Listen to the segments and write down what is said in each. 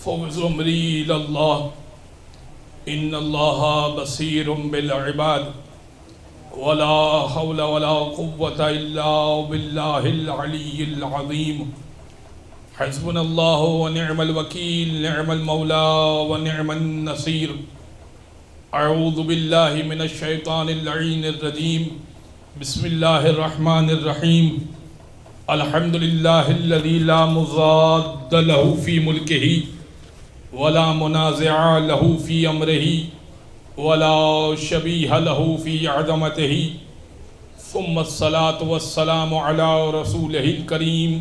فوز امری الى اللہ ان اللہ بصیر بالعباد ولا حول ولا قوة الا باللہ العلی العظیم حسبنا اللہ ونعم الوکیل نعم المولا ونعم النصیر اعوذ باللہ من الشیطان اللعین الرجیم بسم اللہ الرحمن الرحیم الحمد للہ الذی لا مضاد له فی ملکہ ولا منازع له فی امرہ ولا شبیہ له فی عظمتہ ثم الصلاة والسلام علی رسولہ الکریم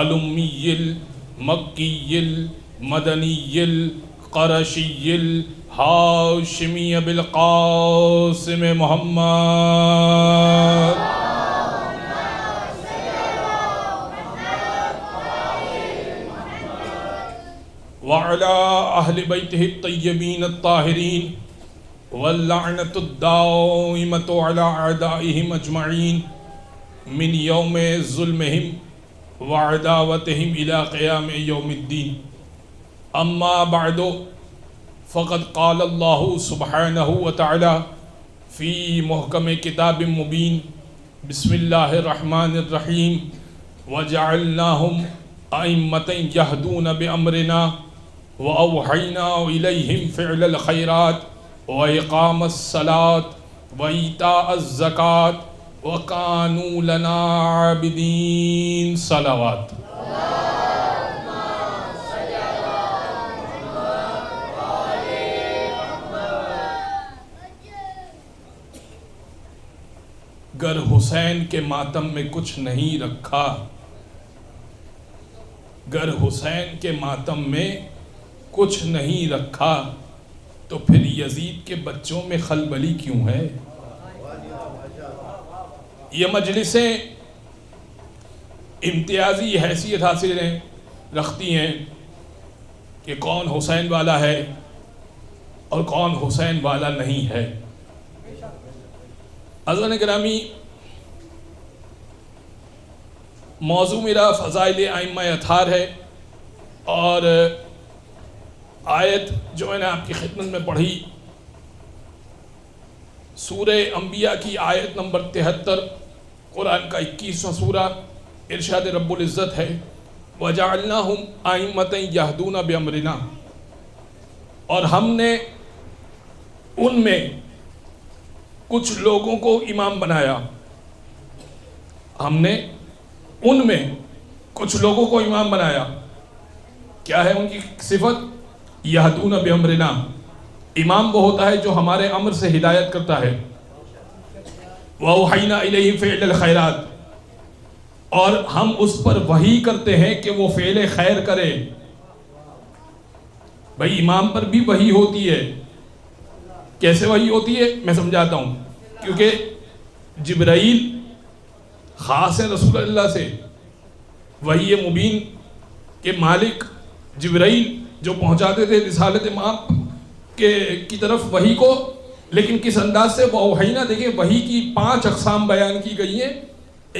الامی المکی المدنی القرشی الہاشمی بالقاسم محمد وعلى أهل بيته الطيبين الطاهرين واللعنة الدائمة على أعدائهم أجمعين من يوم ظلمهم وعداوتهم إلى قيام يوم الدين أما بعد فقد قال الله سبحانه وتعالى في محكم كتاب مبين بسم الله الرحمن الرحيم وجعلناهم أئمة يهدون بأمرنا وأوحينا إليهم فعل الخيرات وإقام الصلاة وإيتاء الزكاة وكانوا لنا عابدين صلوات گر حسین کے ماتم میں کچھ نہیں رکھا گر حسین کے ماتم میں کچھ نہیں رکھا تو پھر یزید کے بچوں میں خلبلی کیوں ہے؟ یہ مجلسیں امتیازی حیثیت حاصل رکھتی ہیں کہ کون حسین والا ہے اور کون حسین والا نہیں ہے۔ حضرات گرامی، موضوع میرا فضائل ائمہ اطہار ہے اور آیت جو میں نے آپ کی خدمت میں پڑھی سورہ انبیاء کی آیت نمبر 73 قرآن کا 21واں سورہ، ارشاد رب العزت ہے وَجَعَلْنَاهُمْ أَئِمَّةً يَهْدُونَ بِأَمْرِنَا، اور ہم نے ان میں کچھ لوگوں کو امام بنایا، ہم نے ان میں کچھ لوگوں کو امام بنایا۔ کیا ہے ان کی صفت؟ یہدون بامرنا، امام وہ ہوتا ہے جو ہمارے امر سے ہدایت کرتا ہے۔ وَأَوْحَيْنَا إِلَيْهِ فِعْلَ الْخَيْرَاتِ، اور ہم اس پر وحی کرتے ہیں کہ وہ فعل خیر کرے۔ بھئی امام پر بھی وحی ہوتی ہے۔ کیسے وحی ہوتی ہے میں سمجھاتا ہوں، کیونکہ جبرائیل خاص ہے رسول اللہ سے، وحی مبین کے مالک جبرائیل جو پہنچاتے تھے رسالت ماں کی طرف وحی کو، لیکن کس انداز سے؟ وہ اوحینا، دیکھیں وحی کی 5 اقسام بیان کی گئی ہیں،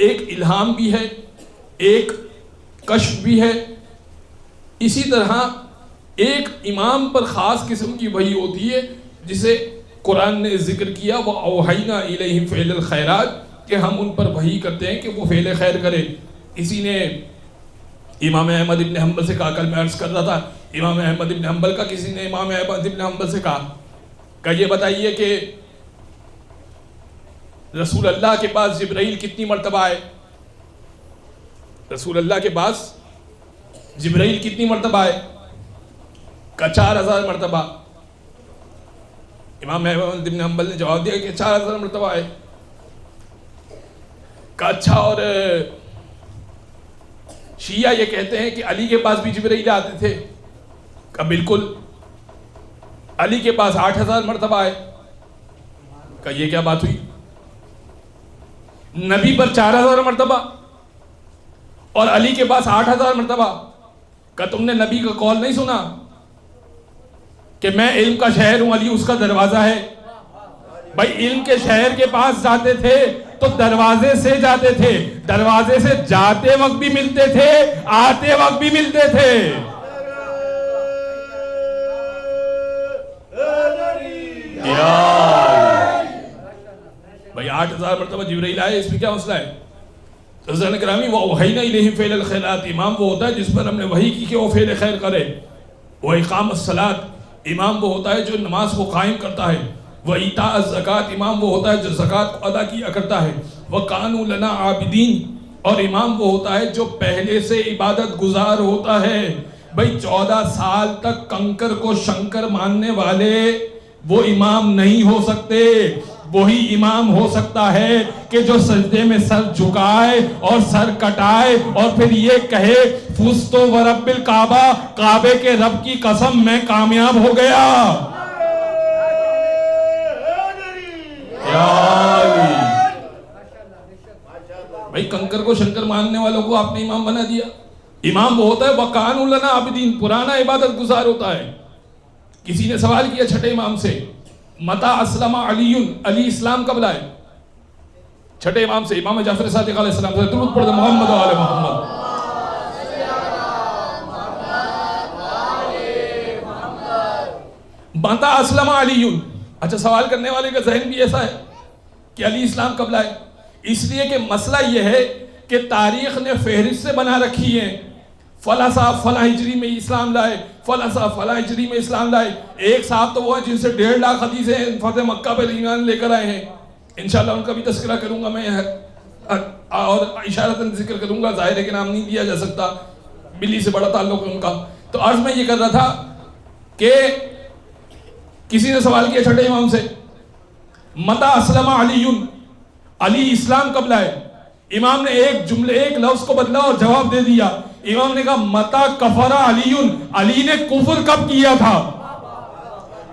ایک الہام بھی ہے، ایک کشف بھی ہے، اسی طرح ایک امام پر خاص قسم کی وحی ہوتی ہے جسے قرآن نے ذکر کیا وہ اوحینا الیہم فعل الخیرات، کہ ہم ان پر وحی کرتے ہیں کہ وہ فعل خیر کرے۔ اسی نے امام احمد ابن حنبل سے کہا، کل میں عرض کر رہا تھا امام احمد ابن حنبل کا، کسی نے امام احمد ابن حنبل سے کہا کہ یہ بتائیے کہ رسول اللہ کے پاس جبرائیل کتنی مرتبہ آئے؟ رسول اللہ کے پاس جبرائیل کتنی مرتبہ آئے؟ کہ 4000 مرتبہ۔ امام احمد ابن حنبل نے جواب دیا کہ 4000 مرتبہ آئے۔ کہ اچھا، اور شیعہ یہ کہتے ہیں کہ علی کے پاس بھی جبرائیل آتے تھے۔ کہ بالکل، علی کے پاس 8000 مرتبہ آئے۔ کہ یہ کیا بات ہوئی؟ نبی پر 4000 مرتبہ اور علی کے پاس 8000 مرتبہ۔ کہ تم نے نبی کا قول نہیں سنا کہ میں علم کا شہر ہوں، علی اس کا دروازہ ہے؟ بھائی علم کے شہر کے پاس جاتے تھے تو دروازے سے جاتے تھے، دروازے سے جاتے وقت بھی ملتے تھے، آتے وقت بھی ملتے تھے۔ 8000 مرتبہ جبرائیل آئے، اس میں کیا مسئلہ ہے؟ تو حضرت گرامی وَأَوْحَيْنَا إِلَيْهِ فِعْلَ الْخَيْرَاتِ، امام وہ ہوتا ہے جس پر ہم نے وحی کی کہ وہ فعل خیر کرے. وَإِقَامَ الصَّلَاةِ، امام وہ ہوتا ہے جو نماز کو قائم کرتا ہے. وَإِيتَاءَ الزَّكَاةِ، امام وہ ہوتا ہے جو زکوٰۃ کو ادا کیا کرتا ہے. وَكَانُوا لَنَا عَابِدِينَ، اور امام وہ ہوتا ہے جو پہلے سے عبادت گزار ہوتا ہے. بھئی 14 سال تک کنکر کو شنکر ماننے والے وہ امام نہیں ہو سکتے. وہی امام ہو سکتا ہے کہ جو سجدے میں سر جھکائے اور سر کٹائے اور پھر یہ کہے فُزْتُ وَرَبِّ الْکعبہ، کعبے کے رب کی قسم میں کامیاب ہو گیا. بھئی کنکر کو شنکر ماننے والوں کو آپ نے امام بنا دیا. امام وہ ہوتا ہے وَكَانُوا لَنَا عَابِدِينَ، پرانا عبادت گزار ہوتا ہے. کسی نے سوال کیا چھٹے امام سے متا اسلم علی، علی اسلام کب لائے؟ چھٹے امام سے، امام جعفر صادق علیہ السلام سے درود پڑھ دے محمد و آل محمد. متا اسلم علی، اچھا سوال کرنے والے کا ذہن بھی ایسا ہے کہ علی اسلام کب لائے؟ اس لیے کہ مسئلہ یہ ہے کہ تاریخ نے فہرست سے بنا رکھی ہے، فلاں صاحب فلاں ہجری میں اسلام لائے، فلاں صاحب فلاں ہجری میں اسلام لائے. ایک صاحب تو وہ ہیں جن سے 1.5 لاکھ حدیثیں فتح مکہ پہ ایمان لے کر آئے ہیں. انشاءاللہ ان کا بھی تذکرہ کروں گا میں اور اشارتاً ذکر کروں گا، ظاہر ہے کہ نام نہیں دیا جا سکتا، بلی سے بڑا تعلق ہے ان کا. تو عرض میں یہ کر رہا تھا کہ کسی نے سوال کیا چھٹے امام سے متا اسلم علی، علی اسلام کب لائے؟ امام نے ایک جملے ایک لفظ کو بدلا اور جواب دے دیا. امام نے کہا متا کفر علی، علی نے کفر کب کیا تھا؟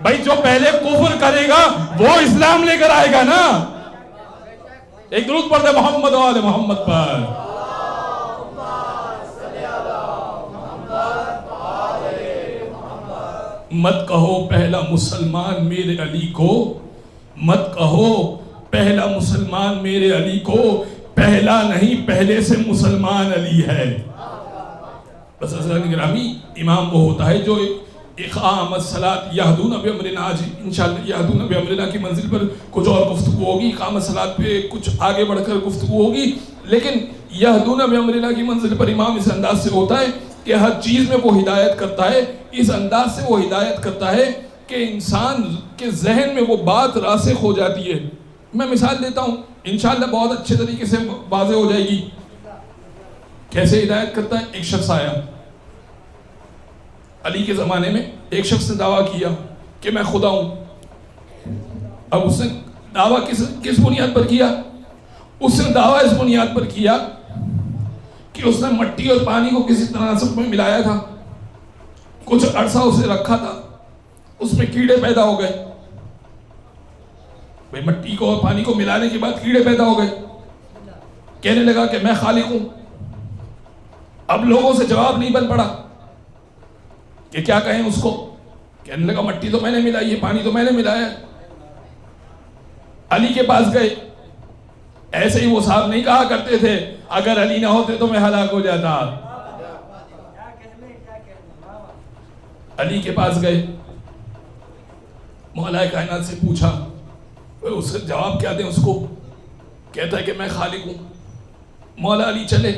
بھائی جو پہلے کفر کرے گا وہ اسلام لے کر آئے گا نا. ایک درود پڑھ دے محمد و آل محمد پر. مت کہو پہلا مسلمان میرے علی کو، مت کہو پہلا مسلمان میرے علی کو، پہلا نہیں پہلے سے مسلمان علی ہے. بس حضرات گرامی امام وہ ہوتا ہے جو اقام الصلاۃ یہدون بامرنا، آج انشاءاللہ یہدون بامرنا کی منزل پر کچھ اور گفتگو ہوگی، اقام الصلاۃ پہ کچھ آگے بڑھ کر گفتگو ہوگی، لیکن یہدون بامرنا کی منزل پر امام اس انداز سے ہوتا ہے کہ ہر چیز میں وہ ہدایت کرتا ہے. اس انداز سے وہ ہدایت کرتا ہے کہ انسان کے ذہن میں وہ بات راسخ ہو جاتی ہے. میں مثال دیتا ہوں انشاءاللہ بہت اچھے طریقے سے واضح ہو جائے گی. کیسے ہدایت کرتا ہے؟ ایک شخص آیا علی کے زمانے میں، ایک شخص نے دعویٰ کیا کہ میں خدا ہوں. اب اس نے دعویٰ کس بنیاد پر کیا؟ اس نے دعویٰ اس بنیاد پر کیا کہ اس نے مٹی اور پانی کو کسی تناسب میں ملایا تھا، کچھ عرصہ اسے رکھا تھا، اس میں کیڑے پیدا ہو گئے. بھئی مٹی کو اور پانی کو ملانے کے بعد کیڑے پیدا ہو گئے. کہنے لگا کہ میں خالق ہوں. اب لوگوں سے جواب نہیں بن پڑا کہ کیا کہیں اس کو. کہنے لگا مٹی تو میں نے ملائی ہے، پانی تو میں نے ملایا ہے. علی کے پاس گئے. ایسے ہی وہ صاحب نہیں کہا کرتے تھے اگر علی نہ ہوتے تو میں ہلاک ہو جاتا. علی کے پاس گئے، مولا کائنات سے پوچھا، اس کا جواب کیا دیں اس کو؟ کہتا ہے کہ میں خالق ہوں. مولا علی چلے،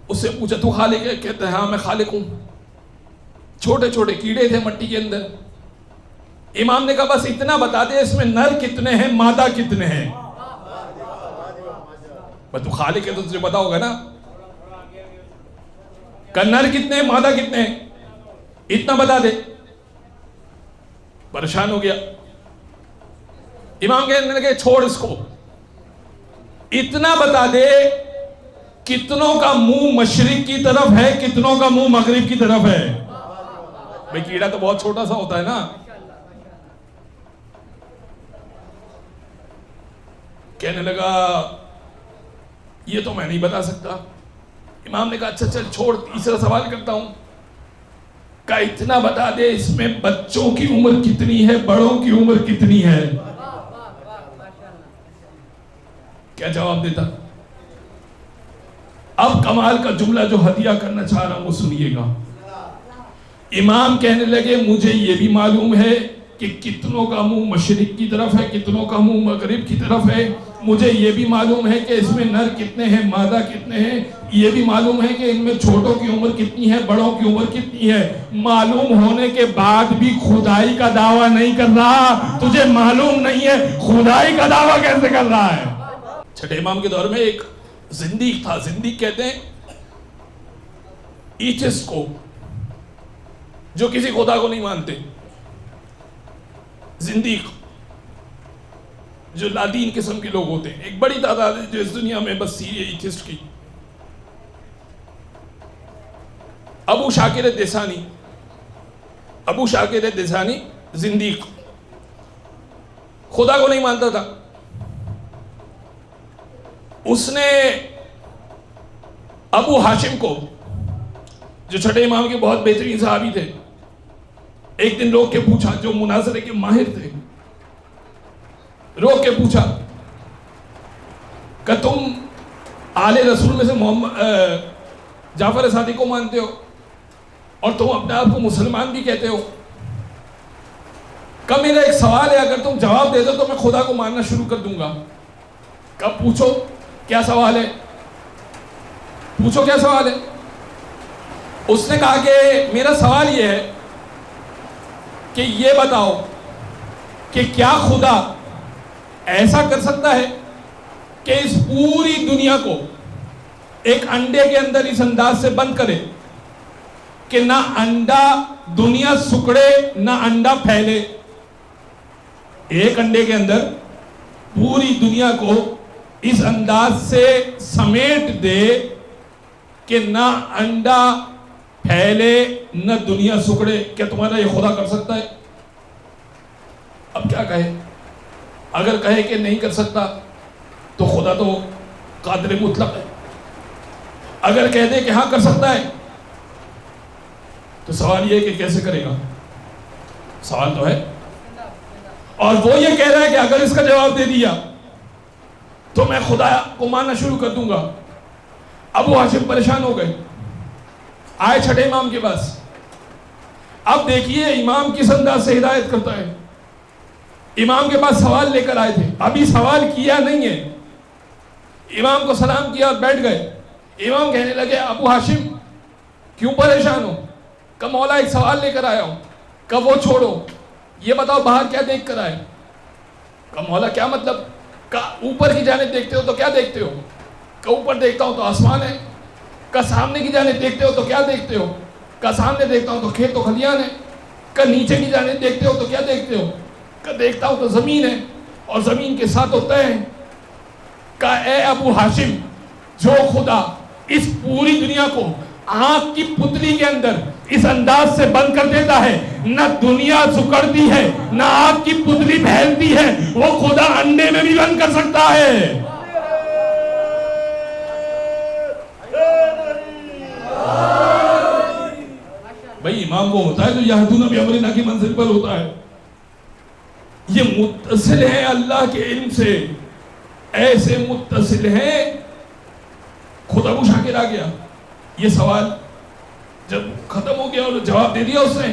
اس سے پوچھا تو خالق ہے؟ کہتا ہے ہاں میں خالق ہوں. چھوٹے چھوٹے کیڑے تھے مٹی کے اندر. امام نے کہا بس اتنا بتا دے اس میں نر کتنے ہیں مادہ کتنے ہیں. تو خالق ہے تو تجھے پتا ہوگا نا کہ نر کتنے ہیں مادہ کتنے ہیں، اتنا بتا دے. پریشان ہو گیا. امام کہنے لگے چھوڑ اس کو، اتنا بتا دے کتنوں کا منہ مشرق کی طرف ہے کتنوں کا منہ مغرب کی طرف ہے. بھئی کیڑا تو بہت چھوٹا سا ہوتا ہے نا. کہنے لگا یہ تو میں نہیں بتا سکتا. امام نے کہا اچھا چل چھوڑ، تیسرا سوال کرتا ہوں. کہا اتنا بتا دے اس میں بچوں کی عمر کتنی ہے بڑوں کی عمر کتنی ہے. کیا جواب دیتا؟ اب کمال کا جملہ جو ہدیہ کرنا چاہ رہا ہوں وہ سنیے گا. امام کہنے لگے مجھے یہ بھی معلوم ہے کہ کتنوں کا منہ مشرق کی طرف ہے، کتنوں کا منہ مغرب کی طرف ہے، مجھے یہ بھی معلوم ہے کہ اس میں نر کتنے ہیں، مادہ کتنے ہیں، یہ بھی معلوم ہے کہ ان میں چھوٹوں کی عمر کتنی ہے، بڑوں کی عمر کتنی ہے، معلوم ہونے کے بعد بھی خدائی کا دعویٰ نہیں کر رہا، تجھے معلوم نہیں ہے خدائی کا دعویٰ کیسے کر رہا ہے۔ چھٹے امام کے دور میں ایک زندیق تھا، زندیق کہتے ہیں ایتھسٹ کو، جو کسی خدا کو نہیں مانتے، زندیق، جو لادین قسم کے لوگ ہوتے ہیں، ایک بڑی تعداد ہے جو اس دنیا میں بس ہے ایتھسٹ کی۔ ابو شاکر دیسانی، ابو شاکر دیسانی زندیق، خدا کو نہیں مانتا تھا۔ اس نے ابو ہاشم کو، جو چھٹے امام کے بہت بہترین صحابی تھے، ایک دن روک کے پوچھا، جو مناظرے کے ماہر تھے، روک کے پوچھا کہ تم آل رسول میں سے محمد جعفر صادق کو مانتے ہو اور تم اپنے آپ کو مسلمان بھی کہتے ہو، کہ میرا ایک سوال ہے، اگر تم جواب دے دو تو میں خدا کو ماننا شروع کر دوں گا۔ کب پوچھو کیا سوال ہے، پوچھو کیا سوال ہے۔ اس نے کہا کہ میرا سوال یہ ہے کہ یہ بتاؤ کہ کیا خدا ایسا کر سکتا ہے کہ اس پوری دنیا کو ایک انڈے کے اندر اس انداز سے بند کرے کہ نہ انڈا دنیا سکڑے نہ انڈا پھیلے، ایک انڈے کے اندر پوری دنیا کو اس انداز سے سمیٹ دے کہ نہ انڈا پھیلے نہ دنیا سکڑے، کیا تمہارا یہ خدا کر سکتا ہے؟ اب کیا کہے؟ اگر کہے کہ نہیں کر سکتا تو خدا تو قادر مطلق ہے، اگر کہہ دے کہ ہاں کر سکتا ہے تو سوال یہ ہے کہ کیسے کرے گا؟ سوال تو ہے، اور وہ یہ کہہ رہا ہے کہ اگر اس کا جواب دے دیا تو میں خدا کو ماننا شروع کر دوں گا۔ ابو ہاشم پریشان ہو گئے، آئے چھٹے امام کے پاس۔ اب دیکھیے امام کس انداز سے ہدایت کرتا ہے۔ امام کے پاس سوال لے کر آئے تھے، ابھی سوال کیا نہیں ہے، امام کو سلام کیا اور بیٹھ گئے۔ امام کہنے لگے ابو ہاشم کیوں پریشان ہو؟ کہ مولا ایک سوال لے کر آیا ہوں۔ کہ وہ چھوڑو، یہ بتاؤ باہر کیا دیکھ کر آئے؟ کہ مولا کیا مطلب؟ کہ اوپر کی جانب دیکھتے ہو تو کیا دیکھتے ہو؟ کہ اوپر دیکھتا ہوں تو آسمان ہے۔ کہ سامنے کی جانب دیکھتے ہو تو کیا دیکھتے ہو؟ کہ سامنے دیکھتا ہوں تو کھیت و کھلیان ہے۔ کہ نیچے کی جانب دیکھتے ہو تو کیا دیکھتے ہو؟ کہ دیکھتا ہوں تو زمین ہے اور زمین کے ساتھ ہوتا ہے۔ کہ اے ابو ہاشم، جو خدا اس پوری دنیا کو آنکھ کی پتلی کے اندر اس انداز سے بند کر دیتا ہے، نہ دنیا سکڑتی ہے نہ آنکھ کی پتلی پھیلتی ہے، وہ خدا انڈے میں بھی بند کر سکتا ہے۔ بھائی امام وہ ہوتا ہے جو یہدون بامرنا کی منزل پر ہوتا ہے، یہ متصل ہے اللہ کے علم سے، ایسے متصل ہیں۔ خود ابو شاکر آ گیا، یہ سوال جب ختم ہو گیا اور جواب دے دیا اس نے،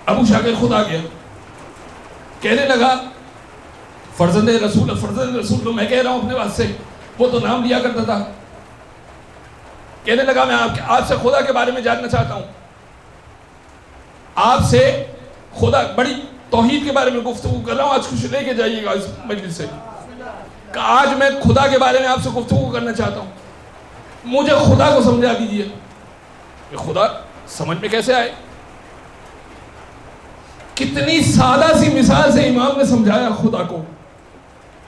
ابو شاکر خود آ گیا، کہنے لگا فرزند رسول تو میں کہہ رہا ہوں اپنے واسطے، وہ تو نام لیا کرتا تھا۔ کہنے لگا میں آپ سے خدا کے بارے میں جاننا چاہتا ہوں، آپ سے خدا، بڑی توحید کے بارے میں گفتگو کر رہا ہوں، آج کچھ لے کے جائیے گا اس مجلس سے، کہ آج میں خدا کے بارے میں آپ سے گفتگو کرنا چاہتا ہوں، مجھے خدا کو سمجھا دیجئے۔ کہ خدا سمجھ میں کیسے آئے؟ کتنی سادہ سی مثال سے امام نے سمجھایا خدا کو۔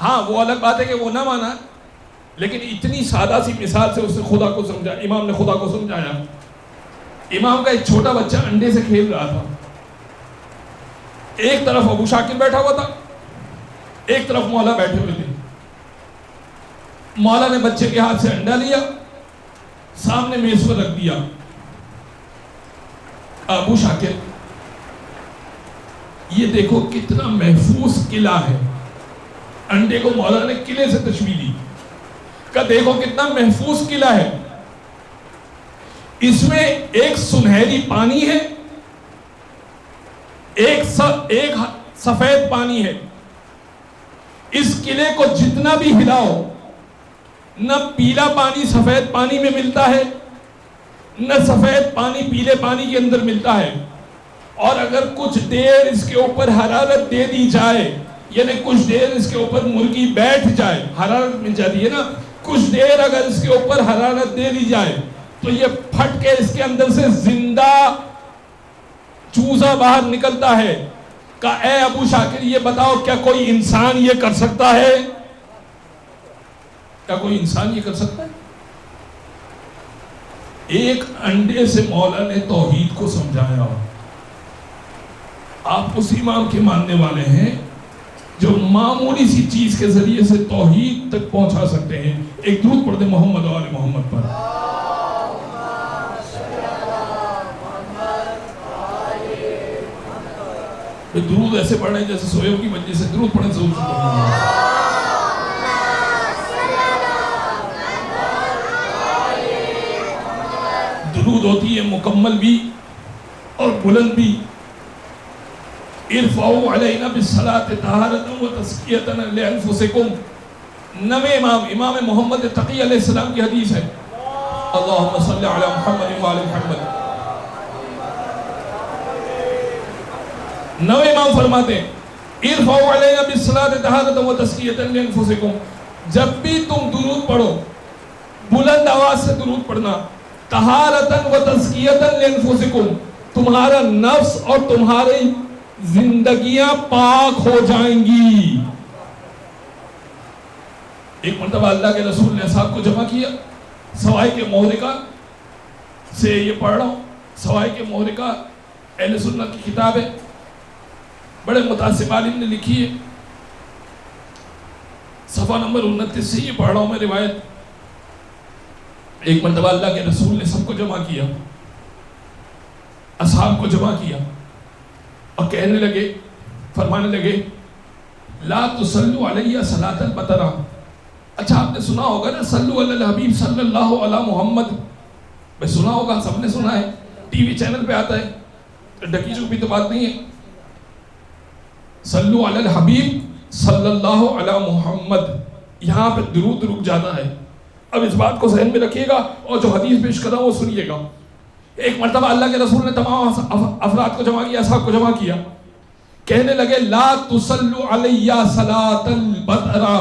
ہاں وہ الگ بات ہے کہ وہ نہ مانا، لیکن اتنی سادہ سی مثال سے اس نے خدا کو سمجھا، امام نے خدا کو سمجھایا۔ امام کا ایک چھوٹا بچہ انڈے سے کھیل رہا تھا، ایک طرف ابو شاکر بیٹھا ہوا تھا، ایک طرف مولا بیٹھے ہوئے تھے۔ مولا نے بچے کے ہاتھ سے انڈا لیا، سامنے میز پر رکھ دیا۔ ابو شاکر یہ دیکھو کتنا محفوظ قلعہ ہے، انڈے کو مولا نے قلعے سے تشبیہ دی، کہ دیکھو کتنا محفوظ قلعہ ہے، اس میں ایک سنہری پانی ہے، ایک سفید پانی ہے. اس قلعے کو جتنا بھی ہلاؤ نہ پیلا پانی سفید پانی میں ملتا ہے نہ سفید پانی پیلے پانی کے اندر ملتا ہے. اور اگر کچھ دیر اس کے اوپر حرارت دے دی جائے, یعنی کچھ دیر اس کے اوپر مرغی بیٹھ جائے, حرارت مل جاتی ہے نا, کچھ دیر اگر اس کے اوپر حرارت دے دی جائے تو یہ پھٹ کے اس کے اندر سے زندہ چوزا باہر نکلتا ہے. کہا اے ابو شاکر یہ بتاؤ کیا کوئی انسان یہ کر سکتا ہے؟ کیا کوئی انسان یہ کر سکتا ہے؟ ایک انڈے سے مولا نے توحید کو سمجھایا. آپ اس امام کے ماننے والے ہیں جو معمولی سی چیز کے ذریعے سے توحید تک پہنچا سکتے ہیں. ایک درود پڑھ دیں محمد و آل محمد پر. درود ایسے پڑھیں جیسے سوئے کی مجلس سے درود پڑھیں ضرور سے پڑھیں. درود ہوتی ہے مکمل بھی اور بلند بھی. ارفعوا علینا بالصلاۃ طہارۃ و تزکیۃ لانفسکم. نویں امام محمد تقی علیہ السلام کی حدیث ہے. اللہم صلی علی محمد و آل محمد. نویں امام فرماتے ہیں ارفعوا علینا بالصلاۃ طہارۃ و تزکیۃ لانفسکم. جب بھی تم درود پڑھو بلند آواز سے درود پڑھنا. طہارۃ و تزکیۃ لانفسکم, تمہارا نفس اور تمہاری زندگیاں پاک ہو جائیں گی. ایک مرتبہ اللہ کے رسول نے اصحاب کو جمع کیا. سوائے کے محرقہ سے یہ پڑھ رہا ہوں. سوائے کے محرقہ اہل سنت کی کتاب ہے, بڑے متعصب عالم نے لکھی ہے. صفحہ نمبر 29 سے یہ پڑھ رہا ہوں میں روایت. ایک مرتبہ اللہ کے رسول نے سب کو جمع کیا, اصحاب کو جمع کیا اور کہنے لگے, فرمانے لگے لا تصلوا علیہ صلاۃ البترا. اچھا آپ نے سنا ہوگا نا صلو علی الحبیب صلی اللہ علی محمد, بھائی سنا ہوگا, سب نے سنا ہے, ٹی وی چینل پہ آتا ہے, ڈکی چوپی تو بات نہیں ہے. صلو علی الحبیب صلی اللہ علی محمد, یہاں پہ درود رک جاتا ہے. اب اس بات کو ذہن میں رکھیے گا اور جو حدیث پیش کر رہا ہوں وہ سنیے گا. ایک مرتبہ اللہ کے رسول نے تمام افراد کو جمع کیا, اصحاب کو جمع کیا, کہنے لگے لا تصلوا علیہ صلاۃ البترا,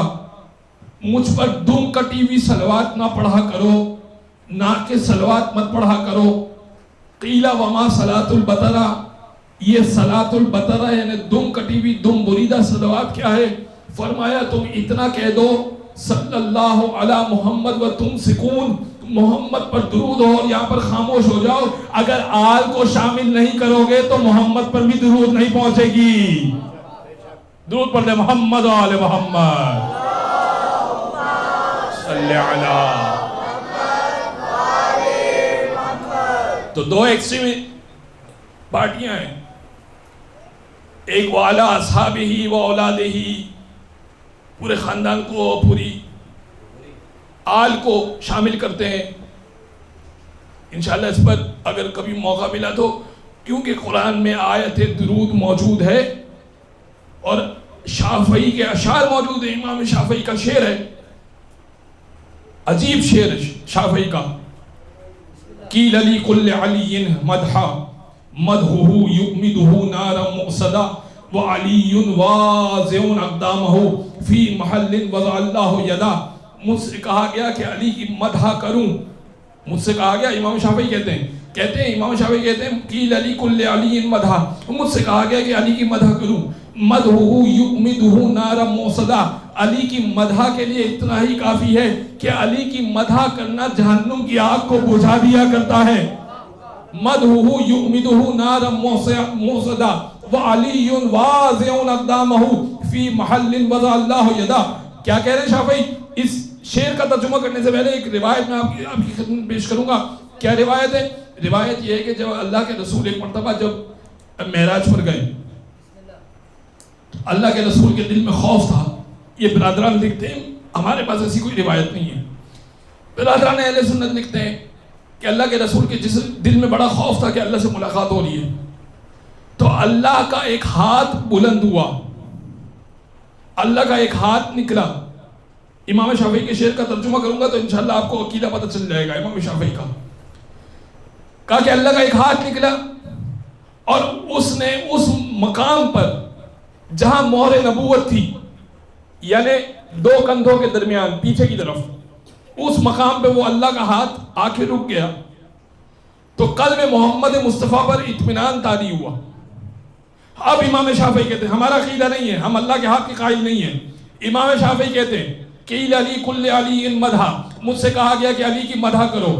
مجھ پر دم کٹی ہوئی صلوات نہ پڑھا کرو, نہ کہ صلوات مت پڑھا کرو. قیل وما صلاۃ البترا, یہ صلاۃ البترا یعنی دم کٹی ہوئی دم بریدہ صلوات کیا ہے؟ فرمایا تم اتنا کہہ دو صلی اللہ علی محمد و تم سکون, محمد پر درود ہو اور یہاں پر خاموش ہو جاؤ. اگر آل کو شامل نہیں کرو گے تو محمد پر بھی درود نہیں پہنچے گی. درود پڑھ دے محمد و آل محمد صلی علی. تو دو ایکسٹریم پارٹیاں ہیں, ایک والا اصحاب ہی و اولاد ہی, پورے خاندان کو پوری آل کو شامل کرتے ہیں. انشاءاللہ اس پر اگر کبھی موقع ملا تو, کیونکہ قرآن میں آیت درود موجود ہے اور شافعی کے اشعار موجود ہیں. امام شافعی کا شعر ہے, عجیب شعر شافعی کا. قیل لکل علی مدحا مدحہ یؤمدہ نارا مؤصدا وعلی واضع اقدامہ فی محل وضع اللہ یدا. مجھ سے کہا گیا کہ علی کی مدح کروں, مجھ سے کہا گیا, امام شافعی کہتے ہیں امام شافعی کہتے ہیں قیل لکل علی مدحا, مجھ سے کہا گیا کہ علی کی مدح کروں. مدحہ یؤمدہ نارا مؤصدا, علی کی مدح کے لیے اتنا ہی کافی ہے کہ علی کی مدح کرنا جہنم کی آگ کو بجھا دیا کرتا ہے. مدحہ یؤمدہ نارا مؤصدا وعلی واضع اقدامہ فی محل وضع اللہ یدا. کیا کہہ رہے ہیں شافعی؟ اس شعر کا ترجمہ کرنے سے پہلے ایک روایت میں آپ کی خدمت پیش کروں گا. کیا روایت ہے؟ روایت یہ ہے کہ جب اللہ کے رسول ایک مرتبہ جب معراج پر گئے, اللہ کے رسول کے دل میں خوف تھا. یہ برادران لکھتے ہیں, ہمارے پاس ایسی کوئی روایت نہیں ہے. برادران اہل سنت لکھتے ہیں کہ اللہ کے رسول کے جس دل میں بڑا خوف تھا کہ اللہ سے ملاقات ہو رہی ہے. تو اللہ کا ایک ہاتھ بلند ہوا، اللہ کا ایک ہاتھ نکلا. امام شافعی کے شعر کا ترجمہ کروں گا تو انشاءاللہ آپ کو عقیدہ پتہ چل جائے گا. امام شافعی کا کہا کہ اللہ کا ایک ہاتھ نکلا اور اس نے اس مقام پر جہاں مہر نبوت تھی، یعنی دو کندھوں کے درمیان پیچھے کی طرف، اس مقام پہ وہ اللہ کا ہاتھ آ کے رک گیا. تو قلب محمد مصطفیٰ پر اطمینان طاری ہوا. اب امام شافعی کہتے ہیں ہمارا عقیدہ نہیں ہے، ہم اللہ کے ہاتھ کے قائل نہیں ہیں. امام شافعی کہتے ہیں قیل علی کل علی مدح، مجھ سے کہا گیا کہ علی کی مدح کرو.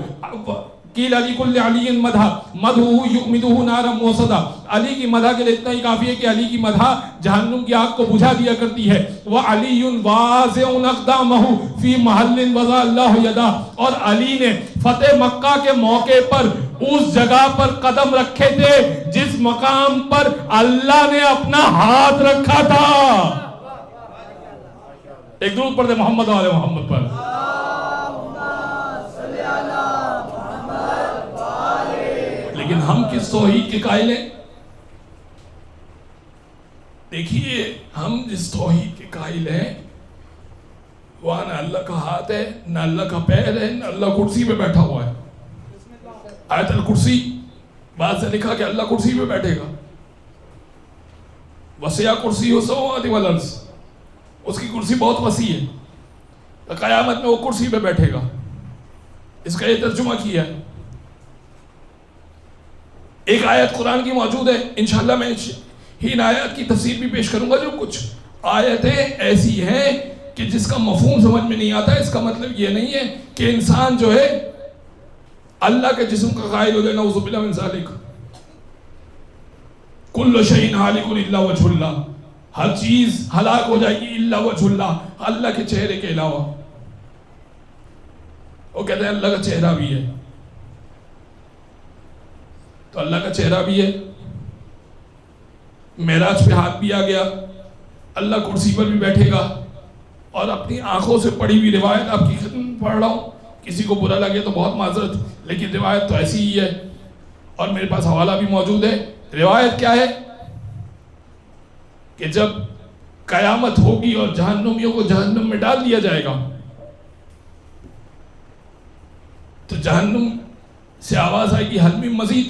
قیل علی کل علی مدح مدحہ یقمدہ نارا موصدا، علی کی مدح کے لیے اتنا ہی کافی ہے کہ علی کی مدح جہنم کی آگ کو بجھا دیا کرتی ہے. وعلی واضع اقدامہ فی محل وضع اللہ یدہ، اور علی نے فتح مکہ کے موقع پر اس جگہ پر قدم رکھے تھے جس مقام پر اللہ نے اپنا ہاتھ رکھا تھا. ایک درود پڑھ دے محمد و آل محمد پر. لیکن ہم کس توحید کے قائل ہیں؟ دیکھیے ہم جس توحید کے قائل ہیں وہاں نہ اللہ کا ہاتھ ہے، نہ اللہ کا پیر ہے، نہ اللہ کرسی پہ بیٹھا ہوا ہے. آیت الکرسی بعد سے لکھا کہ اللہ کرسی پہ بیٹھے گا. وسع کرسی السماوات والارض، اس کی کرسی بہت وسیع ہے، تو قیامت میں وہ کرسی پہ بیٹھے گا. اس کا یہ ترجمہ کیا ہے. ایک آیت قرآن کی موجود ہے، انشاءاللہ میں ان آیات کی تفسیر بھی پیش کروں گا. جو کچھ آیتیں ایسی ہیں کہ جس کا مفہوم سمجھ میں نہیں آتا، اس کا مطلب یہ نہیں ہے کہ انسان جو ہے اللہ کے جسم کا قائل ہو جائے. نعوذ باللہ من ذالک. کل شیء ہالک الا وجہ اللہ، ہر چیز ہلاک ہو جائے گی الا وجہ اللہ، اللہ کے چہرے کے علاوہ. وہ کہتے ہیں اللہ کا چہرہ بھی ہے، تو اللہ کا چہرہ بھی ہے. معراج پہ ہاتھ بھی آ گیا. اللہ کرسی پر بھی بیٹھے گا. اور اپنی آنکھوں سے پڑھی ہوئی روایت آپ کی خدمت پڑھ رہا ہوں، کسی کو برا لگے تو بہت معذرت، لیکن روایت تو ایسی ہی ہے اور میرے پاس حوالہ بھی موجود ہے. روایت کیا ہے کہ جب قیامت ہوگی اور جہنمیوں کو جہنم میں ڈال دیا جائے گا تو جہنم سے آواز آئے گی حل من مزید،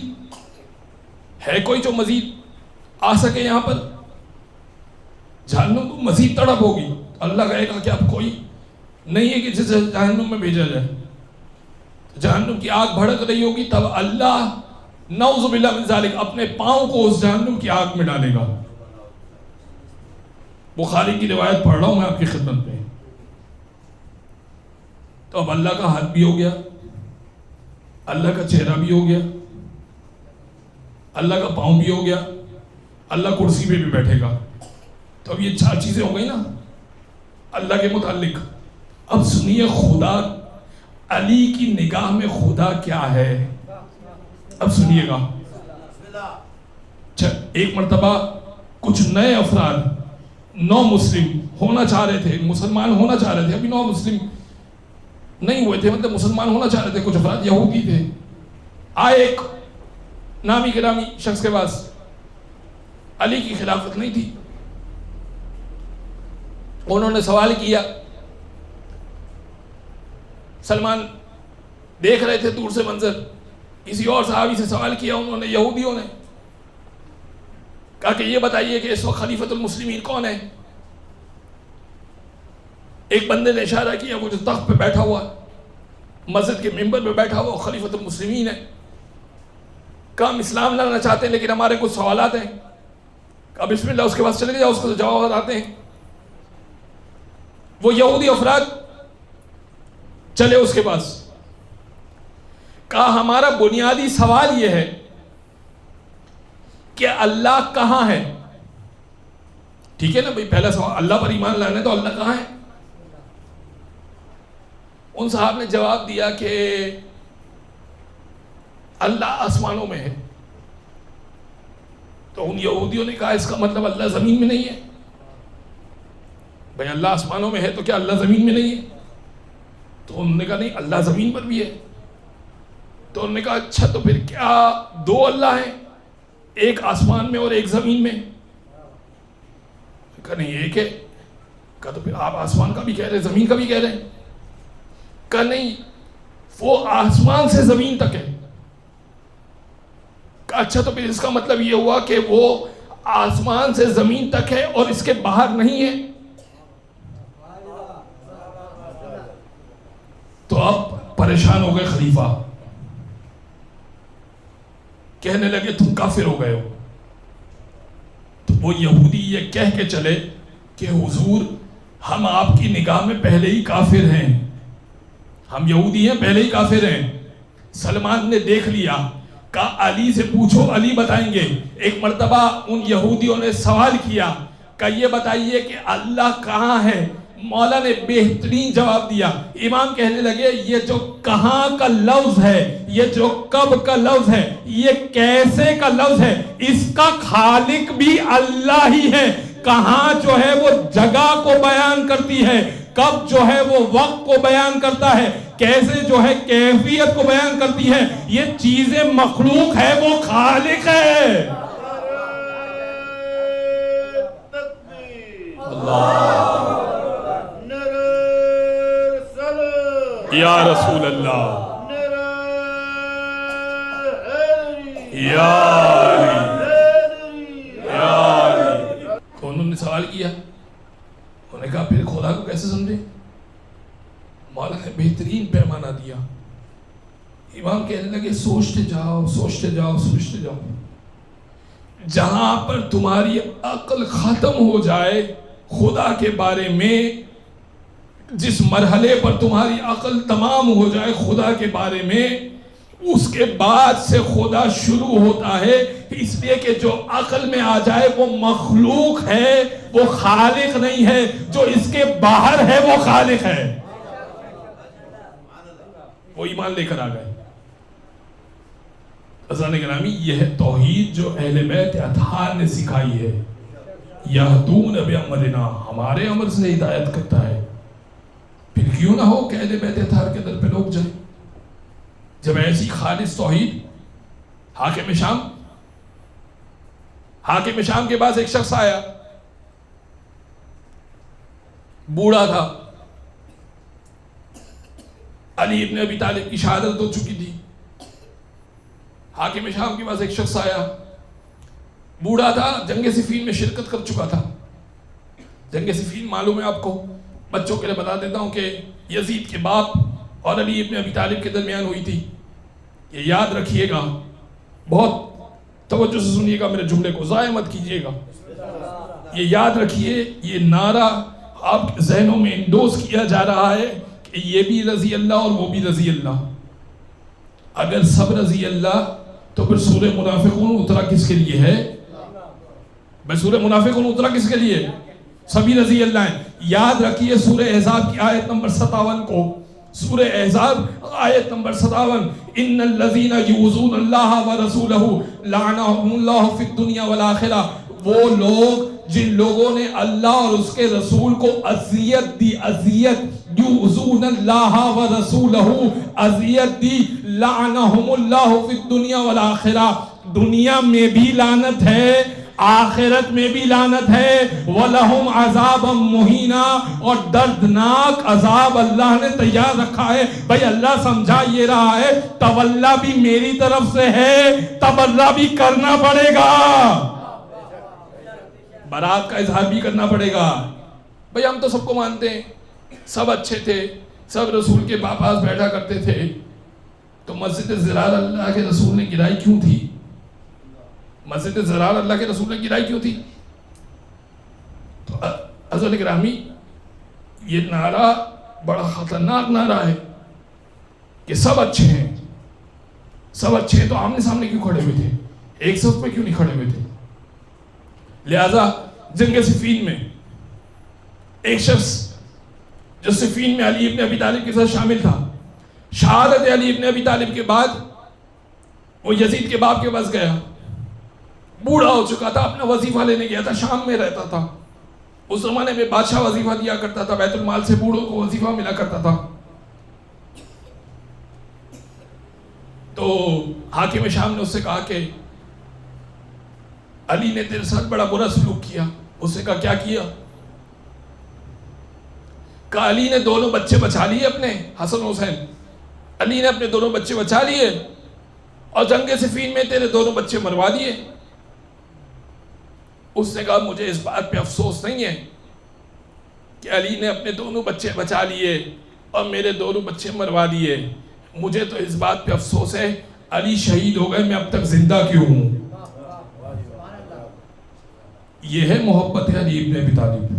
ہے کوئی جو مزید آ سکے یہاں پر. جہنم کو مزید تڑپ ہوگی. اللہ کہے گا کہ اب کوئی نہیں ہے کہ جسے جہنم میں بھیجا جائے. جہنم کی آگ بھڑک رہی ہوگی، تب اللہ نعوذ باللہ من ذالک اپنے پاؤں کو اس جہنم کی آگ میں ڈالے گا. بخاری کی روایت پڑھ رہا ہوں میں آپ کی خدمت میں. تو اب اللہ کا ہاتھ بھی ہو گیا، اللہ کا چہرہ بھی ہو گیا، اللہ کا پاؤں بھی ہو گیا، اللہ کرسی پہ بھی بیٹھے گا. تو اب یہ چار چیزیں ہو گئی نا اللہ کے متعلق. اب سنیے خدا، علی کی نگاہ میں خدا کیا ہے؟ اب سنیے گا. ایک مرتبہ کچھ نئے افراد نو مسلم ہونا چاہ رہے تھے، مسلمان ہونا چاہ رہے تھے، ابھی نو مسلم نہیں ہوئے تھے، مطلب مسلمان ہونا چاہ رہے تھے. کچھ افراد یہودی تھے. آئے ایک نامی گرامی شخص کے پاس، علی کی خلافت نہیں تھی. انہوں نے سوال کیا. سلمان دیکھ رہے تھے دور سے منظر. کسی اور صحابی سے سوال کیا انہوں نے، یہودیوں نے کہا کہ یہ بتائیے کہ اس وقت خلیفۃ المسلمین کون ہے؟ ایک بندے نے اشارہ کیا، وہ جو تخت پہ بیٹھا ہوا مسجد کے ممبر پہ بیٹھا ہوا خلیفۃ المسلمین ہے. کہا ہم اسلام لانا چاہتے ہیں لیکن ہمارے کچھ سوالات ہیں. کہا بسم اللہ، اس کے پاس چلے جاؤ، اس کو جواب آتے ہیں. وہ یہودی افراد چلے اس کے پاس. کہا ہمارا بنیادی سوال یہ ہے کہ اللہ کہاں ہے؟ ٹھیک ہے نا بھائی، پہلا سوال اللہ پر ایمان لانا ہے تو اللہ کہاں ہے؟ ان صاحب نے جواب دیا کہ اللہ آسمانوں میں ہے. تو ان یہودیوں نے کہا اس کا مطلب اللہ زمین میں نہیں ہے. بھائی اللہ آسمانوں میں ہے تو کیا اللہ زمین میں نہیں ہے؟ تو انہوں نے کہا نہیں، اللہ زمین پر بھی ہے. تو انہوں نے کہا اچھا تو پھر کیا دو اللہ ہیں؟ ایک آسمان میں اور ایک زمین میں؟ کہا نہیں ایک ہے. کہا تو پھر آپ آسمان کا بھی کہہ رہے ہیں زمین کا بھی کہہ رہے ہیں؟ کہا نہیں وہ آسمان سے زمین تک ہے. کہا اچھا تو پھر اس کا مطلب یہ ہوا کہ وہ آسمان سے زمین تک ہے اور اس کے باہر نہیں ہے. تو اب پریشان ہو گئے خلیفہ, کہنے لگے تم کافر ہو گئے ہو. تو وہ یہودی یہ کہہ کے چلے کہ حضور ہم آپ کی نگاہ میں پہلے ہی کافر ہیں, ہم یہودی ہیں پہلے ہی کافر ہیں. سلمان نے دیکھ لیا, کہا علی سے پوچھو علی بتائیں گے. ایک مرتبہ ان یہودیوں نے سوال کیا کہ یہ بتائیے کہ اللہ کہاں ہے؟ مولا نے بہترین جواب دیا. امام کہنے لگے یہ جو کہاں کا لفظ ہے, یہ جو کب کا لفظ ہے, یہ کیسے کا لفظ ہے, اس کا خالق بھی اللہ ہی ہے. کہاں جو ہے وہ جگہ کو بیان کرتی ہے, کب جو ہے وہ وقت کو بیان کرتا ہے, کیسے جو ہے کیفیت کو بیان کرتی ہے. یہ چیزیں مخلوق ہے, وہ خالق ہے. یا رسول اللہ, یا علی. تو انہوں نے سوال کیا, انہوں نے کہا پھر خدا کو کیسے سمجھے؟ مولا نے بہترین پیمانہ دیا. امام کہنے لگے سوچتے جاؤ سوچتے جاؤ سوچتے جاؤ, جہاں پر تمہاری عقل ختم ہو جائے خدا کے بارے میں, جس مرحلے پر تمہاری عقل تمام ہو جائے خدا کے بارے میں, اس کے بعد سے خدا شروع ہوتا ہے. اس لیے کہ جو عقل میں آ جائے وہ مخلوق ہے, وہ خالق نہیں ہے. جو اس کے باہر ہے وہ خالق ہے. وہ ایمان لے کر آ گئے. عزیزان گرامی, یہ ہے توحید جو اہل بیت اطہار نے سکھائی ہے. یہدون بامرنا, ہمارے امر سے ہدایت کرتا ہے. پھر کیوں نہ ہو کہ اہل بیت اطہار کے در پہ لوگ جائیں. جب ایسی خالص توحید. حاکم شام کے پاس ایک شخص آیا, بوڑھا تھا, علی ابن ابی طالب کی شہادت ہو چکی تھی. حاکم شام کے پاس ایک شخص آیا, بوڑھا تھا, جنگ صفین میں شرکت کر چکا تھا. جنگ صفین معلوم ہے آپ کو, بچوں کے لیے بتا دیتا ہوں کہ یزید کے باپ اور علی ابن ابی طالب کے درمیان ہوئی تھی. یہ یاد رکھیے گا, بہت توجہ سے سنیے گا, میرے جملے کو ضائع مت کیجیے گا. یہ یاد رکھیے, یہ نعرہ آپ ذہنوں میں انڈوز کیا جا رہا ہے کہ یہ بھی رضی اللہ اور وہ بھی رضی اللہ. اگر سب رضی اللہ تو پھر سورہ منافقون اترا کس کے لیے ہے؟ بھائی سورہ منافقون اترا کس کے لیے؟ سبھی رضی اللہ ہیں. یاد رکھیے سورہ احزاب کی آیت نمبر 57 کو, سورہ احزاب آیت نمبر 57, ان الذین یؤذون اللہ ورسولہ لعنہم اللہ فی الدنیا والآخرہ. وہ لوگ جن لوگوں نے اللہ اور اس کے رسول کو اذیت دی, اذیت, یؤذون اللہ ورسولہ, اذیت دی, لعنہم اللہ فی الدنیا والآخرہ. دنیا میں بھی لعنت ہے, آخرت میں بھی لعنت ہے. وَلَهُمْ عَذَابًا مُحِينًا, اور دردناک عذاب اللہ نے تیار رکھا ہے. بھائی اللہ سمجھا یہ رہا ہے تولا بھی میری طرف سے ہے, تبرہ بھی کرنا پڑے گا, برات کا اظہار بھی کرنا پڑے گا. بھائی ہم تو سب کو مانتے ہیں, سب اچھے تھے, سب رسول کے پاس بیٹھا کرتے تھے, تو مسجد زرار اللہ کے رسول نے گرائی کیوں تھی؟ مسجد زرار اللہ کے رسول نے گرائی کیوں تھی؟ تو عزیزان گرامی, یہ نعرہ بڑا خطرناک نعرہ ہے کہ سب اچھے ہیں, سب اچھے ہیں, تو آمنے سامنے کیوں کھڑے ہوئے تھے, ایک صف میں کیوں نہیں کھڑے ہوئے تھے؟ لہذا جنگ صفین میں ایک شخص جو صفین میں علی ابن ابی طالب کے ساتھ شامل تھا, شہادت علی ابن ابی طالب کے بعد وہ یزید کے باپ کے پاس گیا. بوڑھا ہو چکا تھا, اپنا وظیفہ لینے گیا تھا, شام میں رہتا تھا. اس زمانے میں بادشاہ وظیفہ دیا کرتا تھا, بیت المال سے بوڑھوں کو وظیفہ ملا کرتا تھا. تو حاکم شام نے اس سے کہا کہ علی نے تیرے ساتھ بڑا برا سلوک کیا. اس نے کہا کیا کیا؟ کہا علی نے دونوں بچے بچا لیے اپنے، حسن حسین. علی نے اپنے دونوں بچے بچا لیے اور جنگ صفین میں تیرے دونوں بچے مروا دیے. اس نے کہا مجھے اس بات پہ افسوس نہیں ہے کہ علی نے اپنے دونوں بچے بچا لیے اور میرے دونوں بچے مروا دیے. مجھے تو اس بات پہ افسوس ہے علی شہید ہو گئے، میں اب تک زندہ کیوں ہوں. یہ ہے محبت علی ابن ابی طالب.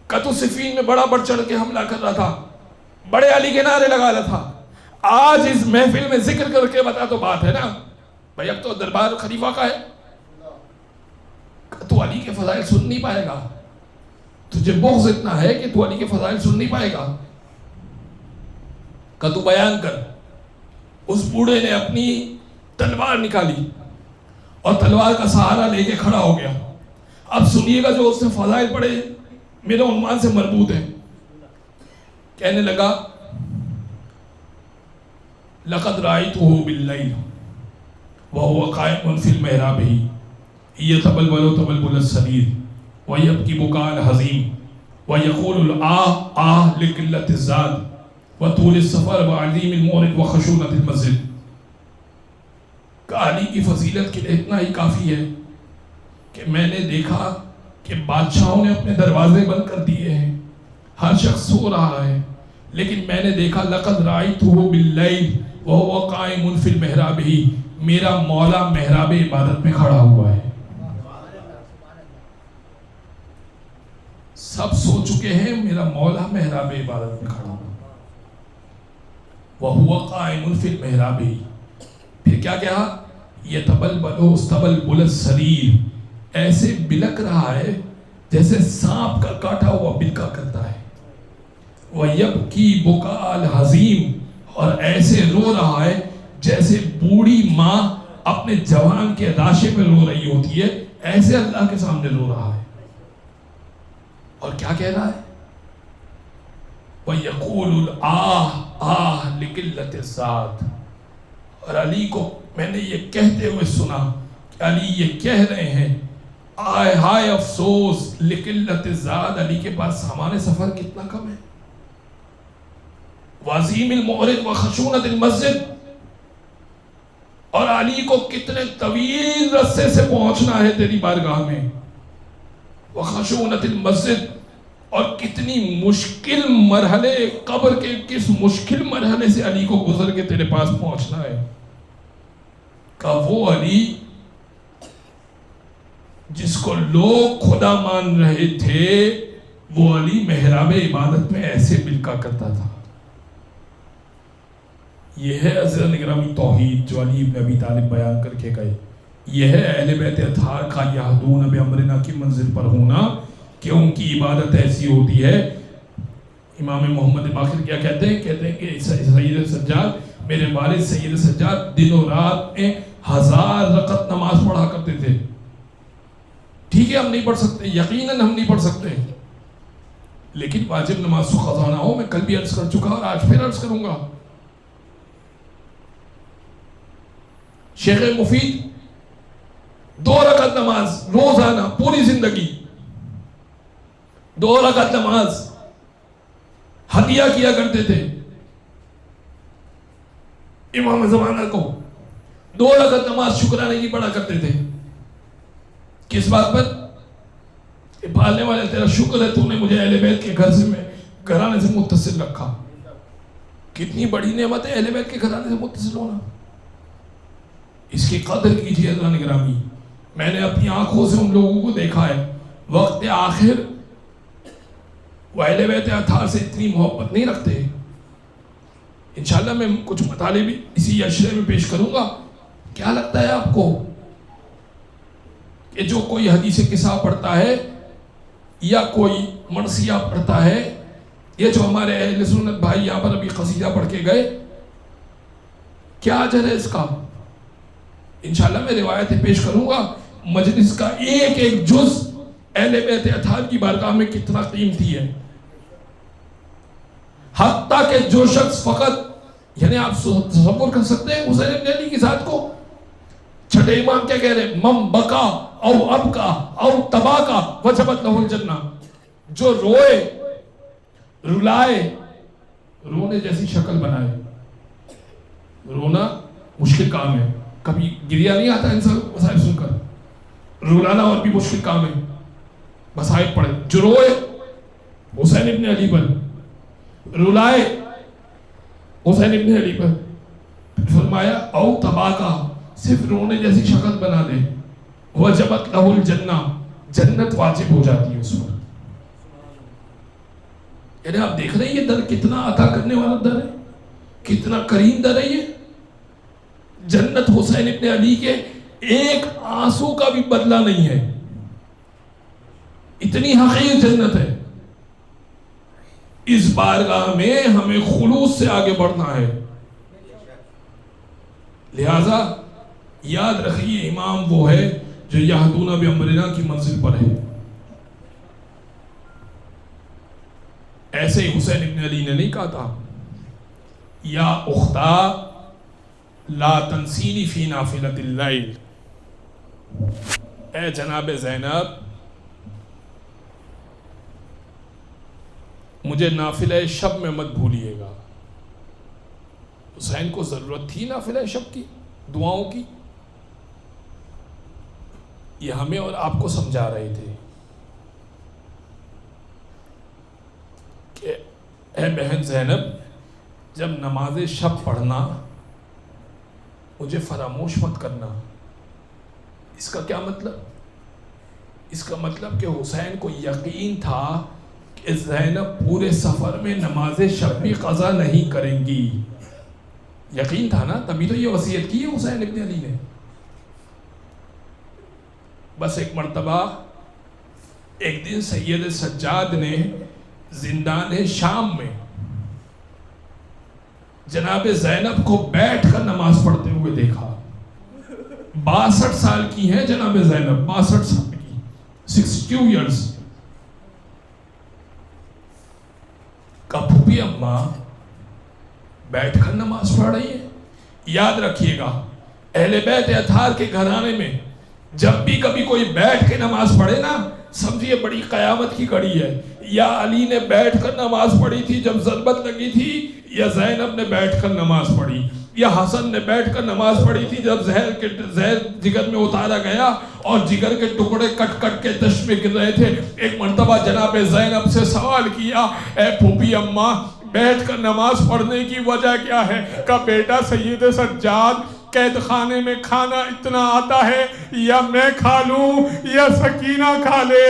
قتل صفین میں بڑا بڑھ چڑھ کے حملہ کر رہا تھا، بڑے علی کے نعرے لگا رہا تھا. آج اس محفل میں ذکر کر کے بتا تو بات ہے نا بھائی، اب تو دربار خلیفہ کا ہے. تو علی کے فضائل سن نہیں پائے گا، تجھے بغض اتنا ہے کہ تو علی کے فضائل سن نہیں پائے گا. کہ تو بیان کر. اس بوڑھے نے اپنی تلوار نکالی اور تلوار کا سہارا لے کے کھڑا ہو گیا. اب سنیے گا جو اس نے فضائل پڑھے میرے عنوان سے مربوط ہے. کہنے لگا لقد رأيته بالليل وهو قائم في المحراب يتبلبل تبلبل السرير ويبكي بكاء الحزين ويقول آه لقلة الزاد وطول السفر وعظيم المورد وخشونة المسجد. کہ علی کی فضیلت کے لیے اتنا ہی کافی ہے کہ میں نے دیکھا کہ بادشاہوں نے اپنے دروازے بند کر دیے ہیں، ہر شخص سو رہا ہے، لیکن میں نے دیکھا لقد رأيته بالليل وهو قائم في المحراب، میرا مولا محراب عبادت میں کھڑا ہوا ہے. سب سو چکے ہیں، میرا مولا محراب عبادت میں کھڑا ہوا. وهو قائم في المحراب. پھر کیا کہا؟ يتبلبل السرير، ایسے بلک رہا ہے جیسے سانپ کا کاٹا ہوا بلکا کرتا ہے. وَيَبْكِي بُكَاءَ الْحَزِيمِ، اور ایسے رو رہا ہے جیسے بوڑھی ماں اپنے جوان کے لاشے پہ رو رہی ہوتی ہے، ایسے اللہ کے سامنے رو رہا ہے. اور کیا کہہ رہا ہے؟ وَيَقُولُ الْآهْ لِقِلَّةِ الزَّادِ. اور علی کو میں نے یہ کہتے ہوئے سنا کہ علی یہ کہہ رہے ہیں آئے ہائے افسوس لقلت الزاد، علی کے پاس سامان سفر کتنا کم ہے. وعظیم المورد وخشونت المسجد، اور علی کو کتنے طویل رستے سے پہنچنا ہے تیری بارگاہ میں. وخشونت المسجد، اور کتنی مشکل مرحلے قبر کے کس مشکل مرحلے سے علی کو گزر کے تیرے پاس پہنچنا ہے. کہ وہ علی جس کو لوگ خدا مان رہے تھے، وہ علی محراب عبادت میں ایسے بلکا کرتا تھا. یہ ہے عزیزان گرامی توحید جو علی ابن ابی طالب بیان کر کے گئے. یہ ہے اہل بیت اطہار کا یہدون بامرنا کی منزل پر ہونا، کہ ان کی عبادت ایسی ہوتی ہے. امام محمد باقر کیا کہتے ہیں؟ کہتے ہیں کہ سید سجاد، میرے والد سید سجاد دن و رات میں 1000 رکعت نماز پڑھا کرتے تھے. ٹھیک ہے ہم نہیں پڑھ سکتے، یقیناً ہم نہیں پڑھ سکتے، لیکن واجب نماز تو قضا نہ ہو. میں کل بھی عرض کر چکا اور آج پھر عرض کروں گا. شیخ مفید 2 رکعت نماز روزانہ پوری زندگی، 2 رکعت نماز ہدیہ کیا کرتے تھے امام زمانہ کو. 2 رکعت نماز شکرانے کی پڑھا کرتے تھے. کس بات پر؟ کہ پالنے والے تیرا شکر ہے تو نے مجھے اہل بیت کے گھر سے گھرانے سے متصل رکھا. کتنی بڑی نعمت ہے اہل بیت کے گھرانے سے متصل ہونا. اس کی قدر کیجیے عزیزان گرامی. میں نے اپنی آنکھوں سے ان لوگوں کو دیکھا ہے وقت آخر وہ اہل بیت اطہار سے اتنی محبت نہیں رکھتے. انشاءاللہ میں کچھ مطالب اسی اشرے میں پیش کروں گا. کیا لگتا ہے آپ کو کہ جو کوئی حدیث قصہ پڑھتا ہے یا کوئی مرثیہ پڑھتا ہے، یہ جو ہمارے اہل سنت بھائی یہاں پر ابھی قصیدہ پڑھ کے گئے، کیا اجر ہے اس کا؟ انشاءاللہ میں روایتیں پیش کروں گا. مجلس کا ایک ایک جز اہل بیت اطہار کی بارگاہ میں کتنا قیمتی ہے. حتیٰ کہ جو شخص فقط، یعنی آپ تصور کر سکتے ہیں حسین بن علی کی ذات کو چھٹے امام کیا کہہ رہے؟ مم بکا او ابکا او تباکا وجبت لہ الجنہ، جو روئے رلائے، رونے جیسی شکل بنائے. رونا مشکل کام ہے، کبھی گریا نہیں آتا انسان مسائب سن کر، رولانا اور بھی مشکل کام ہے. مسائب پڑھے جو روئے حسین ابن علی پر، رلائے حسین ابن علی پر، فرمایا او تباکا، صرف رونے جیسی شکل بنا دے، وجبت لہ الجنہ، جنت واجب ہو جاتی ہے اس پر. یعنی آپ دیکھ رہے ہیں یہ در کتنا عطا کرنے والا در ہے، کتنا کریم در ہے. یہ جنت حسین ابن علی کے ایک آنسو کا بھی بدلہ نہیں ہے، اتنی حقیر جنت ہے. اس بارگاہ میں ہمیں خلوص سے آگے بڑھنا ہے. لہذا یاد رکھیے امام وہ ہے جو یہدون بامرنا کی منزل پر ہے. ایسے ہی حسین ابن علی نے نہیں کہا تھا یا اختا لا تنسینی فی نافلۃ اللیل، اے جناب زینب مجھے نافلہ شب میں مت بھولیے گا. حسین کو ضرورت تھی نافلہ شب کی، دعاؤں کی. یہ ہمیں اور آپ کو سمجھا رہے تھے کہ اے بہن زینب جب نماز شب پڑھنا مجھے فراموش مت کرنا. اس کا کیا مطلب؟ اس کا مطلب کہ حسین کو یقین تھا کہ زینب پورے سفر میں نماز شب بھی قضا نہیں کریں گی. یقین تھا نا، تبھی تو یہ وصیت کی ہے حسین ابن علی نے. بس ایک مرتبہ ایک دن سید سجاد نے زندان شام میں جناب زینب کو بیٹھ کر نماز پڑھتے ہوئے دیکھا. 62 سال کی ہیں جناب زینب، 62 سال کی، 62 ایئرز. پھوپھی اماں بیٹھ کر نماز پڑھ رہی ہے. یاد رکھیے گا اہل بیت اطہار کے گھرانے میں جب بھی کبھی کوئی بیٹھ کے نماز پڑھے نا، سمجھیے بڑی قیامت کی گھڑی ہے. یا علی نے بیٹھ کر نماز پڑھی تھی جب ضربت لگی تھی، یا زینب نے بیٹھ کر نماز پڑھی، یا حسن نے بیٹھ کر نماز پڑھی تھی جب زہر جگر میں اتارا گیا اور جگر کے ٹکڑے کٹ کٹ کے دشت میں گر رہے تھے. ایک مرتبہ جناب زینب سے سوال کیا، اے پھوپھی اماں بیٹھ کر نماز پڑھنے کی وجہ کیا ہے؟ کہا بیٹا سید سجاد قید خانے میں کھانا اتنا آتا ہے، یا میں کھا لوں یا سکینہ کھا لے.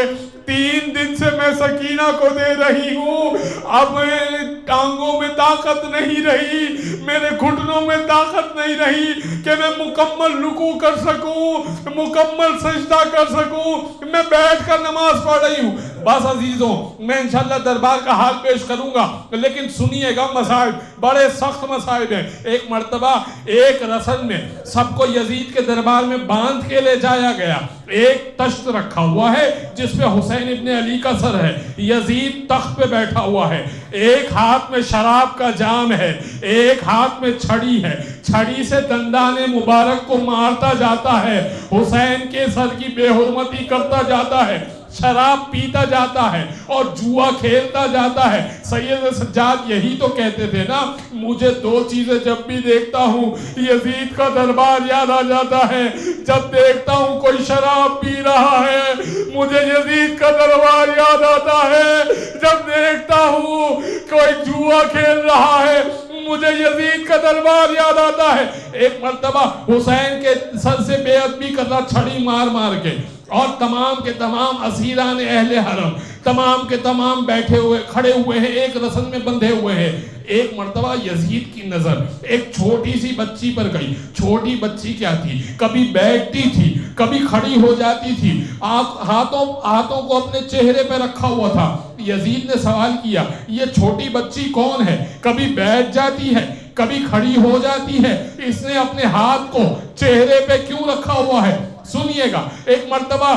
3 دن سے میں سکینہ کو دے رہی ہوں، اب میرے ٹانگوں میں طاقت نہیں رہی، میرے گھٹنوں میں طاقت نہیں رہی کہ میں مکمل رکوع کر سکوں، مکمل سجدہ کر سکوں، میں بیٹھ کر نماز پڑھ رہی ہوں. بس عزیزوں میں انشاءاللہ دربار کا حال پیش کروں گا، لیکن سنیے گا مسائل بڑے سخت مسائل ہیں. ایک مرتبہ ایک رسل میں سب کو یزید کے دربار میں باندھ کے لے جایا گیا. ایک تشت رکھا ہوا ہے جس پہ حسین ابن علی کا سر ہے، یزید تخت پہ بیٹھا ہوا ہے، ایک ہاتھ میں شراب کا جام ہے، ایک ہاتھ میں چھڑی ہے، چھڑی سے دندان مبارک کو مارتا جاتا ہے، حسین کے سر کی بے حرمتی کرتا جاتا ہے، شراب پیتا جاتا ہے اور جوا کھیلتا جاتا ہے. سید سجاد یہی تو کہتے تھے نا، مجھے 2 چیزیں جب بھی دیکھتا ہوں یزید کا دربار یاد آ جاتا ہے. جب دیکھتا ہوں کوئی شراب پی رہا ہے مجھے یزید کا دربار یاد آتا ہے، جب دیکھتا ہوں کوئی جوا کھیل رہا ہے مجھے یزید کا دربار یاد آتا ہے. ایک مرتبہ حسین کے سر سے بے ادبی کر رہا چھڑی مار مار کے، اور تمام کے تمام اسیران اہل حرم تمام کے تمام بیٹھے ہوئے کھڑے ہوئے ہیں، ایک رسن میں بندھے ہوئے ہیں. ایک مرتبہ یزید کی نظر ایک چھوٹی سی بچی پر گئی. چھوٹی بچی کیا تھی؟ کبھی بیٹھتی تھی، کبھی کھڑی ہو جاتی تھی، ہاتھوں کو اپنے چہرے پہ رکھا ہوا تھا. یزید نے سوال کیا یہ چھوٹی بچی کون ہے؟ کبھی بیٹھ جاتی ہے، کبھی کھڑی ہو جاتی ہے، اس نے اپنے ہاتھ کو چہرے پہ کیوں رکھا ہوا ہے؟ سنیے گا. ایک مرتبہ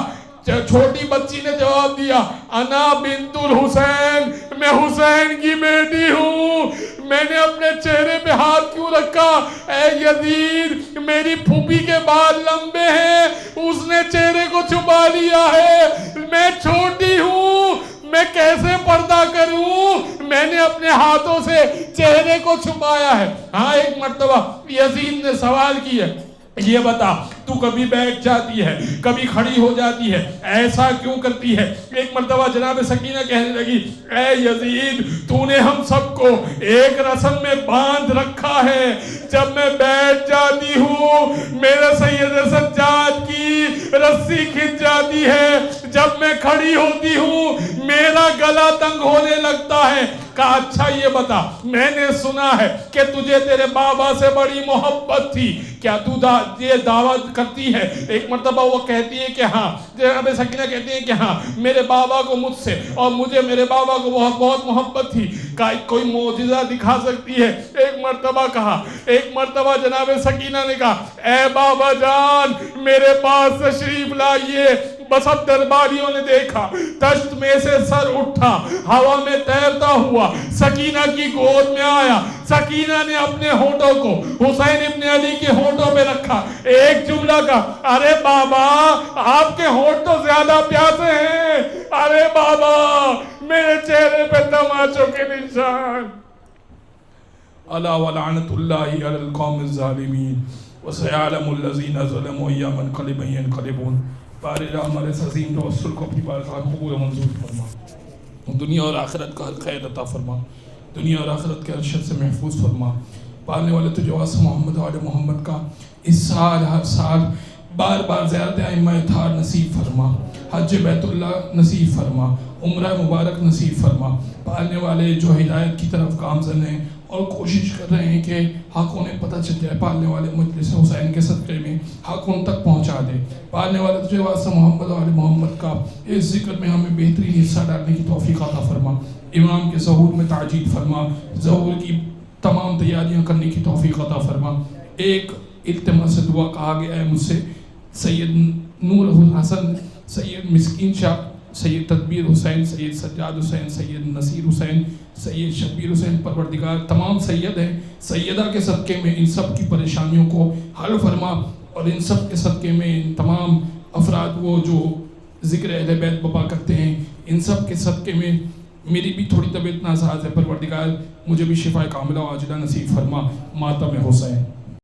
چھوٹی بچی نے جواب دیا، انا بنت الحسین، میں حسین کی بیٹی ہوں، میں نے اپنے چہرے پہ ہاتھ کیوں رکھا؟ اے یزید میری پھوپھی کے بال لمبے ہیں، اس نے چہرے کو چھپا لیا ہے، میں چھوٹی ہوں، میں کیسے پردہ کروں؟ میں نے اپنے ہاتھوں سے چہرے کو چھپایا ہے۔ ہاں ایک مرتبہ یزید نے سوال کیا، یہ بتا تو کبھی بیٹھ جاتی ہے کبھی کھڑی ہو جاتی ہے، ایسا کیوں کرتی ہے؟ ایک مرتبہ جناب سکینہ کہنے لگی، اے یزید تو نے ہم سب کو ایک رسم میں باندھ رکھا ہے، جب میں بیٹھ جاتی ہوں میرے سید سجاد کی رسی کھنچ جاتی ہے، جب میں کھڑی ہوتی ہوں میرا گلا تنگ ہونے لگتا ہے۔ کہا اچھا یہ بتا، میں نے سنا ہے کہ تجھے تیرے بابا سے بڑی محبت تھی، کیا تو یہ دعوت کرتی ہے؟ ایک مرتبہ وہ کہتی ہے کہ ہاں، جناب سکینہ کہتی ہے کہ ہاں میرے بابا کو مجھ سے اور مجھے میرے بابا کو بہت محبت تھی۔ کہا کوئی معجزہ دکھا سکتی ہے؟ ایک مرتبہ کہا، ایک مرتبہ جناب سکینہ نے کہا اے بابا جان میرے پاس تشریف لائیے۔ بس اب درباریوں نے دیکھا دشت میں سے سر اٹھا، ہوا میں تیرتا ہوا سکینہ کی گود میں آیا، سکینہ نے اپنے ہونٹوں کو حسین ابن علی کے ہونٹوں پہ رکھا، ایک جملہ کا، ارے بابا آپ کے ہونٹ تو زیادہ پیاسے ہیں، ارے بابا میرے چہرے پہ تماچوں کے نشان۔ الا ولعنت اللہ علی القوم الظالمین وسيعلم الذين ظلموا ايام منقلب ينقلبون۔ بارے ہمارے عظیم توسل کو اپنی بارگاہ قبول و منظور فرما، دنیا اور آخرت کا خیر عطا فرما، دنیا اور آخرت کے شر سے محفوظ فرما۔ پالنے والے تجھے واسطہ محمد و آل محمد کا اس سال ہر سال بار بار زیارت ائمہ اطہار نصیب فرما، حج بیت اللہ نصیب فرما، عمرہ مبارک نصیب فرما۔ پالنے والے جو ہدایت کی طرف گامزن ہیں اور کوشش کر رہے ہیں کہ حق انہیں پتہ چل جائے، پالنے والے مجلس حسین کے صدقے میں حق ان تک پہنچا دے۔ پالنے والے تجھے واسطہ محمد و آل محمد کا اس ذکر میں ہمیں بہترین حصہ ڈالنے کی توفیق عطا فرما، امام کے ظہور میں تعجیل فرما، ظہور کی تمام تیاریاں کرنے کی توفیق عطا فرما۔ ایک التماس سے دعا کہا گیا ہے مجھ سے، سید نور الحسن، سید مسکین شاہ، سید تدبیر حسین، سید سجاد حسین، سید نصیر حسین، سید شبیر حسین، پروردگار تمام سید ہیں، سیدہ کے صدقے میں ان سب کی پریشانیوں کو حل فرما، اور ان سب کے صدقے میں ان تمام افراد وہ جو ذکر اہل بیت بپا کرتے ہیں ان سب کے صدقے میں میری بھی تھوڑی طبیعت ناساز ہے، پروردگار مجھے بھی شفا کاملہ و عاجلہ نصیب فرما۔ ماتم حسین۔